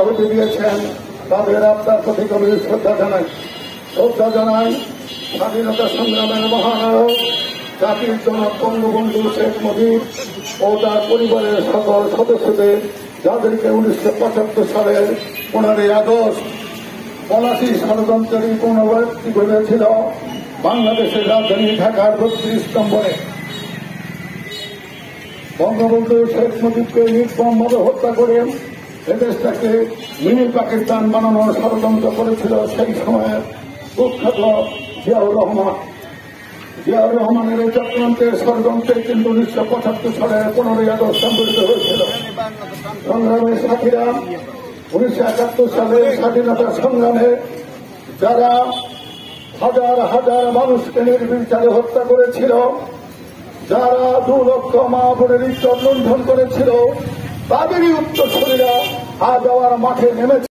আহুতি দিয়েছেন তাদের আত্মার প্রতি গভীর শ্রদ্ধা জানাই। স্বাধীনতা সংগ্রামের মহানায়ক জাতির জনক বঙ্গবন্ধু শেখ মুজিব ও তার পরিবারের সকল সদস্যদের, যাদেরকে 1975 সালের 15 আগস্ট পলাশী ষড়যন্ত্রের পুনরাবৃত্তি ঘটেছিল বাংলাদেশের রাজধানী ঢাকার 32 নম্বরে। বঙ্গবন্ধু শেখ মুজিবকে নির্মমভাবে হত্যা করে এদেশটাকে মিনি পাকিস্তান বানানোর ষড়যন্ত্র করেছিল সেই সময়ের কুখ্যাত জিয়াউর রহমান। জিয়াউর রহমানের এই চক্রান্তের ষড়যন্ত্রে কিন্তু 1975 সালের 15 আগস্ট সংঘটিত হয়েছিল। সংগ্রামের সাথীরা 1971 সালের স্বাধীনতা সংগ্রামে যারা হাজার হাজার মানুষকে নির্বিচারে হত্যা করেছিল, যারা 2 লক্ষ মা বোনের ইজ্জত লুণ্ঠন করেছিল, তাদেরই উত্তরসূরিরা আজ আবার মাঠে নেমেছে।